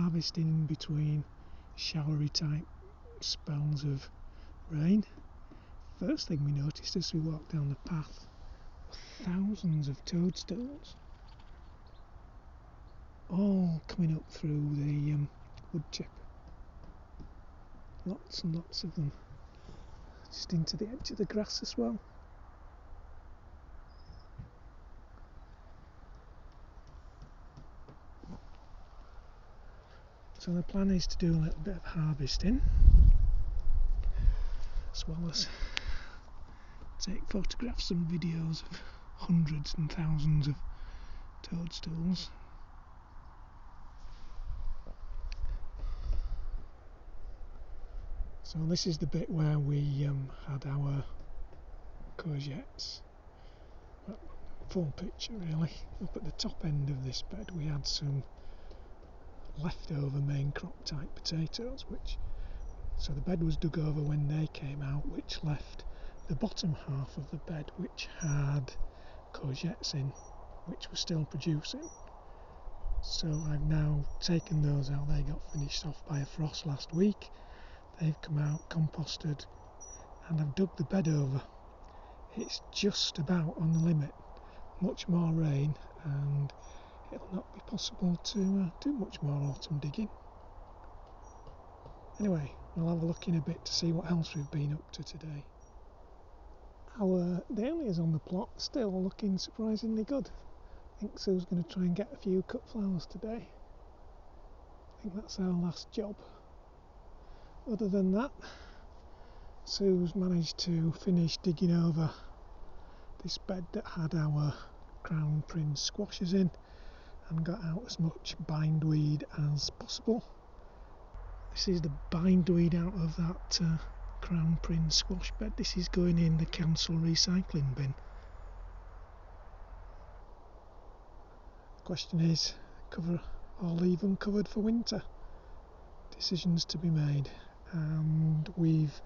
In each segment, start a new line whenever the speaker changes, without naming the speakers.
harvesting in between showery type spells of rain. First thing we noticed as we walked down the path were thousands of toadstools, all coming up through the wood chip. Lots and lots of them, just into the edge of the grass as well. So the plan is to do a little bit of harvesting, as well as take photographs and videos of hundreds and thousands of toadstools. So this is the bit where we had our courgettes. Well, full picture really. Up at the top end of this bed we had some leftover main crop type potatoes, so the bed was dug over when they came out, which left the bottom half of the bed which had courgettes in, which were still producing. So I've now taken those out. They got finished off by a frost last week. They've come out, composted, and I've dug the bed over. It's just about on the limit. Much more rain and it'll not be possible to do much more autumn digging. Anyway, we'll have a look in a bit to see what else we've been up to today. Our dahlias on the plot still looking surprisingly good. I think Sue's going to try and get a few cut flowers today. I think that's our last job. Other than that, Sue's managed to finish digging over this bed that had our crown prince squashes in and got out as much bindweed as possible. This is the bindweed out of that crown prince squash bed. This is going in the council recycling bin. The question is, cover or leave uncovered for winter? Decisions to be made, and we've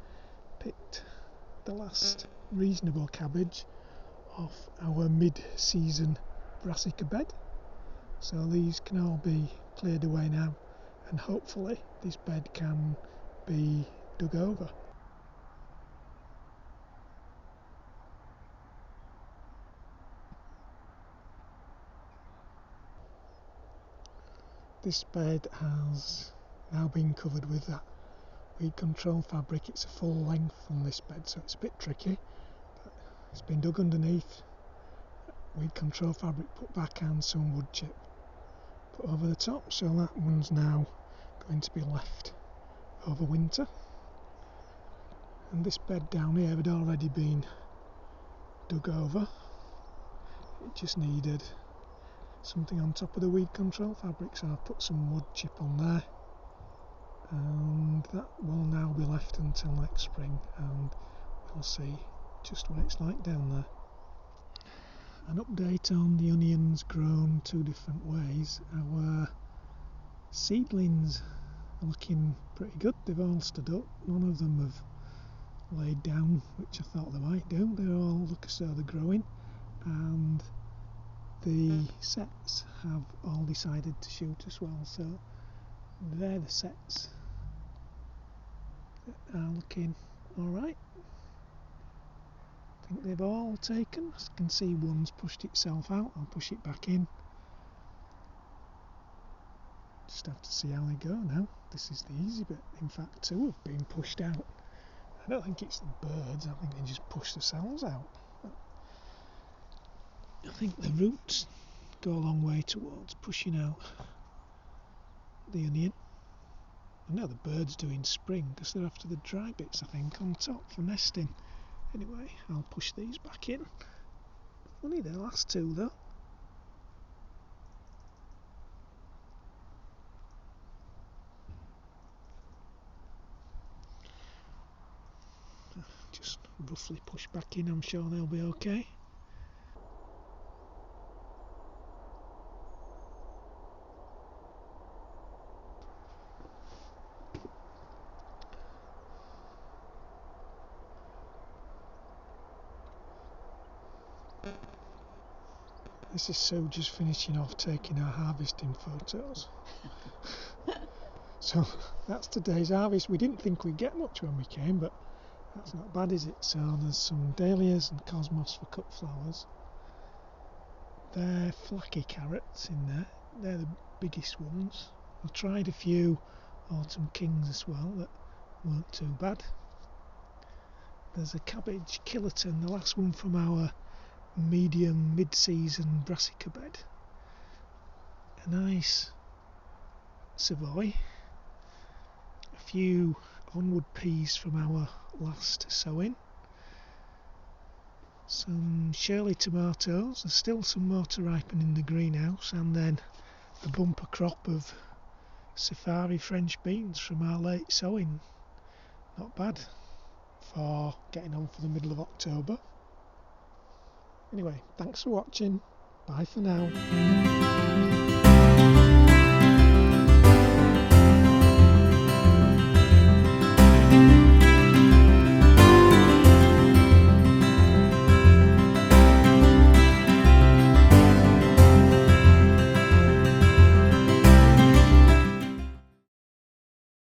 picked the last reasonable cabbage off our mid-season brassica bed. So these can all be cleared away now, and hopefully this bed can be dug over. This bed has now been covered with that weed control fabric. It's a full length on this bed, so it's a bit tricky, but it's been dug underneath, weed control fabric put back and some wood chip put over the top, so that one's now going to be left over winter. And this bed down here had already been dug over. It just needed something on top of the weed control fabric, so I've put some wood chip on there, and that will now be left until next spring, and we'll see just what it's like down there. An update on the onions grown two different ways. Our seedlings are looking pretty good. They've all stood up. None of them have laid down, which I thought they might do. They all look as though they're growing, and the sets have all decided to shoot as well, so they're the sets that are looking alright. I think they've all taken. I can see one's pushed itself out. I'll push it back in. Just have to see how they go now. This is the easy bit. In fact, two have been pushed out. I don't think it's the birds, I think they just push themselves out. I think the roots go a long way towards pushing out the onion. I know the birds do in spring because they're after the dry bits, I think, on top for nesting. Anyway, I'll push these back in. Funny, the last two though. Just roughly push back in, I'm sure they'll be okay. This is Sue just finishing off taking her harvesting photos. So that's today's harvest. We didn't think we'd get much when we came, but that's not bad, is it? So there's some dahlias and cosmos for cut flowers. They're flaky carrots in there. They're the biggest ones. I tried a few autumn kings as well that weren't too bad. There's a cabbage killerton, the last one from our medium mid-season brassica bed. A nice Savoy. A few onward peas from our last sowing. Some Shirley tomatoes. There's still some more to ripen in the greenhouse, and then a bumper crop of Safari French beans from our late sowing. Not bad for getting on for the middle of October. Anyway, thanks for watching. Bye for now.